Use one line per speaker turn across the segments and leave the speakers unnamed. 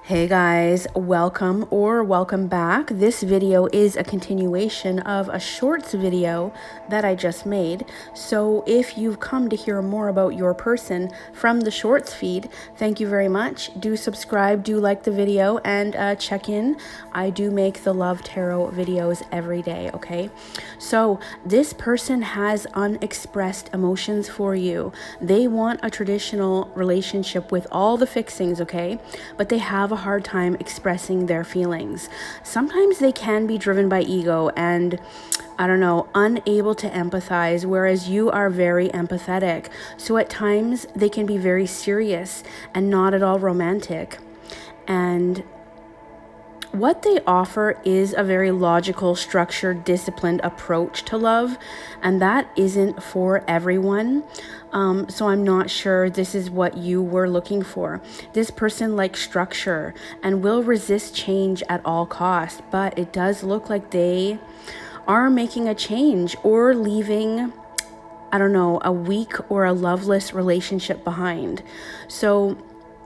Hey guys, welcome back. This video is a continuation of a shorts video that I just made. So if you've come to hear more about your person from the shorts feed, thank you very much. Do subscribe, do like the video, and check in. I do make the love tarot videos every day, okay? So this person has unexpressed emotions for you. They want a traditional relationship with all the fixings, okay? But they have a hard time expressing their feelings. Sometimes they can be driven by ego and, I don't know, unable to empathize, whereas you are very empathetic. So at times they can be very serious and not at all romantic. And what they offer is a very logical, structured, disciplined approach to love, and that isn't for everyone. So I'm not sure this is what you were looking for. This person likes structure and will resist change at all costs, but it does look like they are making a change or leaving, I don't know, a weak or a loveless relationship behind. So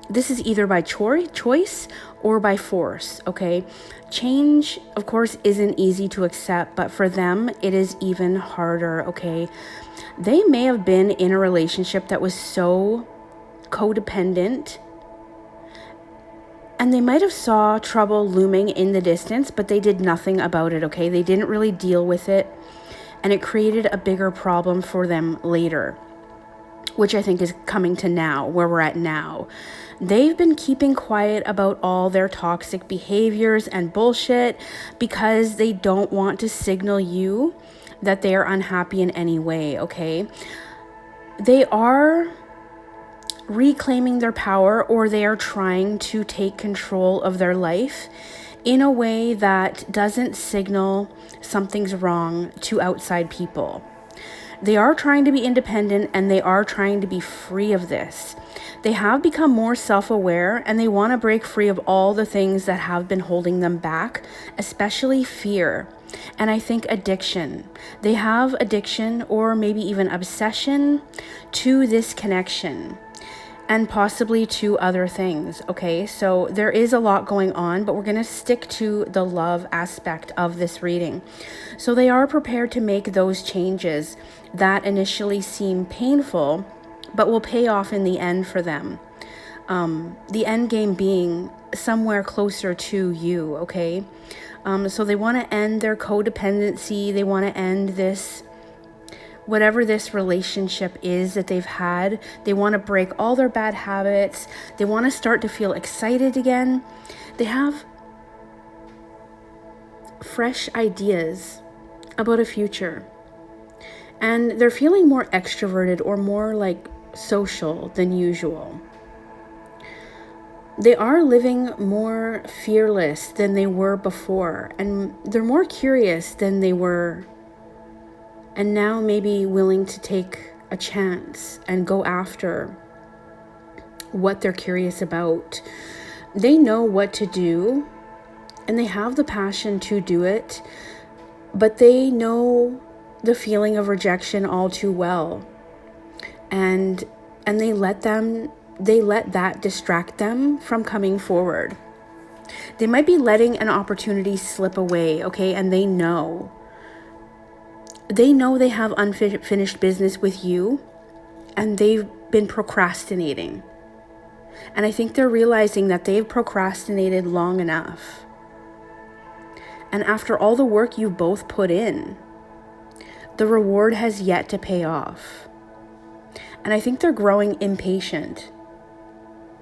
this is either by choice or by force, okay? Change, of course, isn't easy to accept, but for them, it is even harder, okay? They may have been in a relationship that was so codependent, and they might have saw trouble looming in the distance, but they did nothing about it, okay? They didn't really deal with it, and it created a bigger problem for them later, which I think is coming to now, where we're at now. They've been keeping quiet about all their toxic behaviors and bullshit because they don't want to signal you that they are unhappy in any way, okay? They are reclaiming their power, or they are trying to take control of their life in a way that doesn't signal something's wrong to outside people. They are trying to be independent and they are trying to be free of this. They have become more self-aware and they want to break free of all the things that have been holding them back, especially fear. And I think addiction. They have addiction or maybe even obsession to this connection, and possibly to other things, okay? So there is a lot going on, but we're gonna stick to the love aspect of this reading. So they are prepared to make those changes that initially seem painful, but will pay off in the end for them. The end game being somewhere closer to you, okay? So they wanna end their codependency, they wanna end this, whatever this relationship is that they've had. They want to break all their bad habits. They want to start to feel excited again. They have fresh ideas about a future. And they're feeling more extroverted or more like social than usual. They are living more fearless than they were before. And they're more curious than they were, and now maybe willing to take a chance and go after what they're curious about. They know what to do and they have the passion to do it, but they know the feeling of rejection all too well. And they let that distract them from coming forward. They might be letting an opportunity slip away, okay? And they know they have unfinished business with you, and they've been procrastinating. And I think they're realizing that they've procrastinated long enough. And after all the work you both put in, the reward has yet to pay off. And I think they're growing impatient.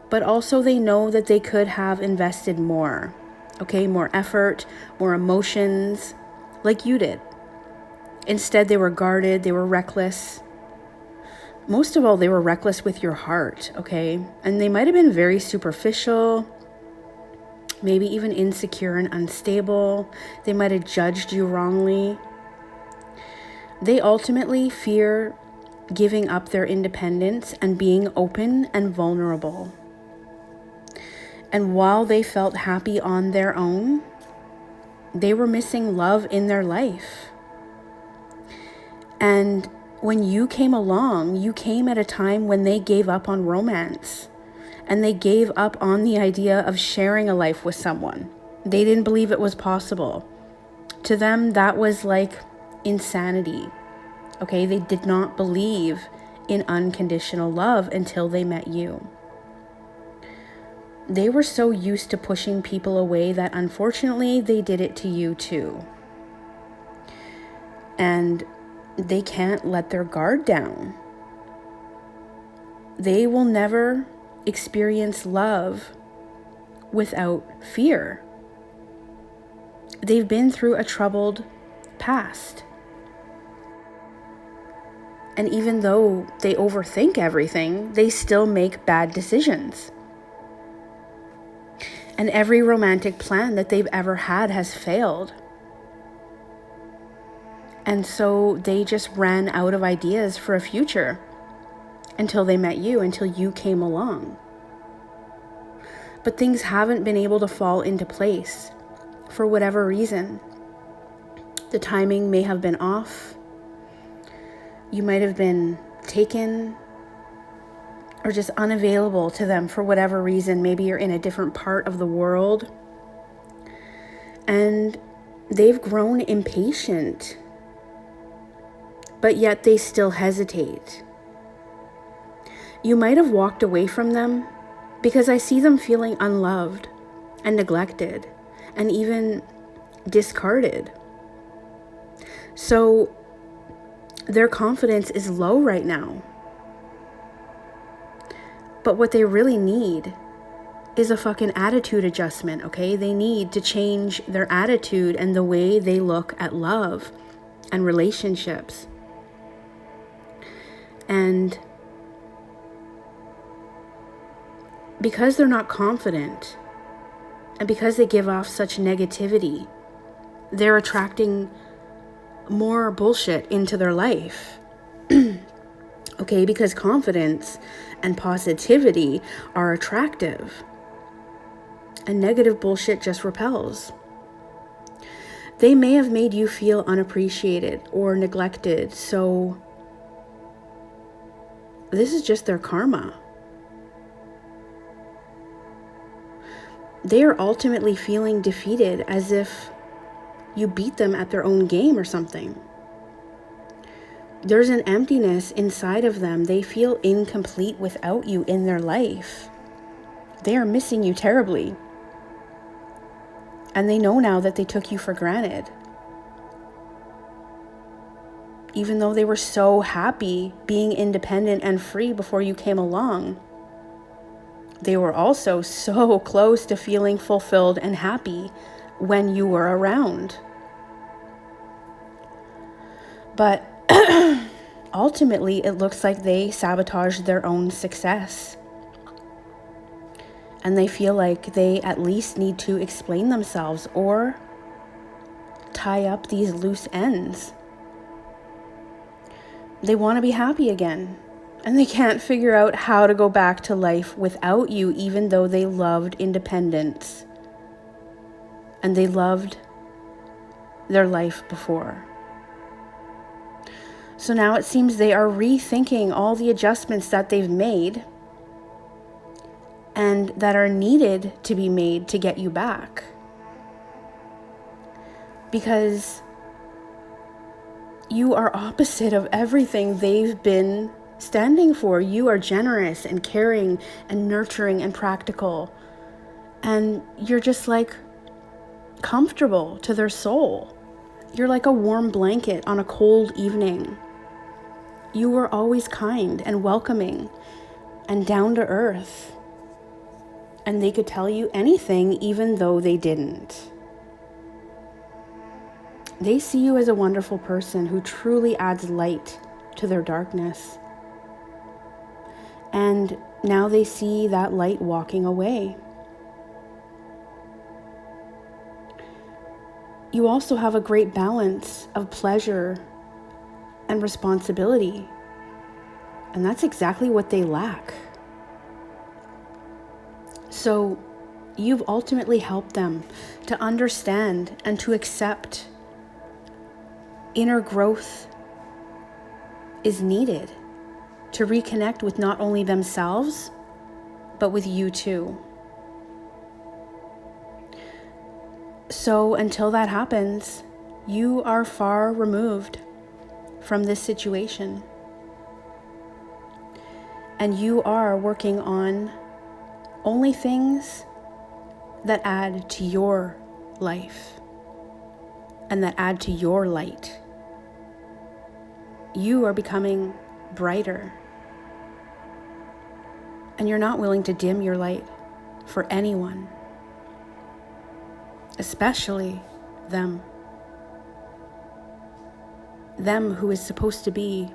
But also they know that they could have invested more, okay? More effort, more emotions, like you did. Instead, they were guarded, they were reckless. Most of all, they were reckless with your heart, okay? And they might have been very superficial, maybe even insecure and unstable. They might have judged you wrongly. They ultimately fear giving up their independence and being open and vulnerable. And while they felt happy on their own, they were missing love in their life. And when you came along, you came at a time when they gave up on romance and they gave up on the idea of sharing a life with someone. They didn't believe it was possible. To them, that was like insanity. Okay, they did not believe in unconditional love until they met you. They were so used to pushing people away that unfortunately they did it to you too. And they can't let their guard down. They will never experience love without fear. They've been through a troubled past. And even though they overthink everything, they still make bad decisions. And every romantic plan that they've ever had has failed. And so they just ran out of ideas for a future until they met you, until you came along. But things haven't been able to fall into place for whatever reason. The timing may have been off. You might have been taken or just unavailable to them for whatever reason. Maybe you're in a different part of the world. And they've grown impatient, but yet they still hesitate. You might have walked away from them because I see them feeling unloved and neglected and even discarded. So their confidence is low right now. But what they really need is a fucking attitude adjustment, okay? They need to change their attitude and the way they look at love and relationships. And because they're not confident and because they give off such negativity, they're attracting more bullshit into their life. Okay, because confidence and positivity are attractive, and negative bullshit just repels. They may have made you feel unappreciated or neglected, so this is just their karma. They are ultimately feeling defeated, as if you beat them at their own game or something. There's an emptiness inside of them. They feel incomplete without you in their life. They are missing you terribly. And they know now that they took you for granted. Even though they were so happy being independent and free before you came along, they were also so close to feeling fulfilled and happy when you were around. But ultimately, it looks like they sabotaged their own success. And they feel like they at least need to explain themselves or tie up these loose ends. They want to be happy again. And they can't figure out how to go back to life without you, even though they loved independence. And they loved their life before. So now it seems they are rethinking all the adjustments that they've made and that are needed to be made to get you back. Because you are opposite of everything they've been standing for. You are generous and caring and nurturing and practical. And you're just like comfortable to their soul. You're like a warm blanket on a cold evening. You were always kind and welcoming and down to earth. And they could tell you anything even though they didn't. They see you as a wonderful person who truly adds light to their darkness. And now they see that light walking away. You also have a great balance of pleasure and responsibility. And that's exactly what they lack. So you've ultimately helped them to understand and to accept inner growth is needed to reconnect with not only themselves, but with you too. So until that happens, you are far removed from this situation. And you are working on only things that add to your life and that add to your light. You are becoming brighter. And you're not willing to dim your light for anyone, especially them. Them who is supposed to be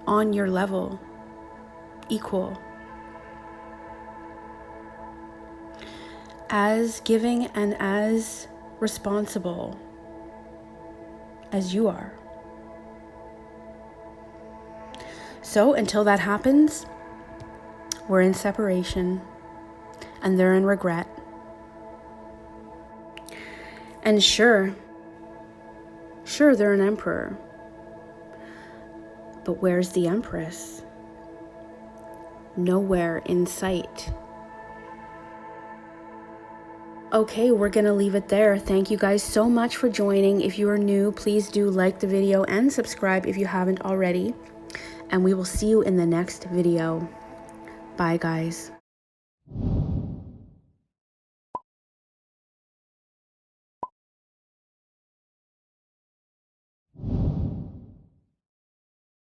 on your level, equal, as giving and as responsible as you are. So until that happens, we're in separation and they're in regret. And sure, they're an emperor. But where's the empress? Nowhere in sight. Okay, we're gonna leave it there. Thank you guys so much for joining. If you are new, please do like the video and subscribe if you haven't already. And we will see you in the next video. Bye, guys.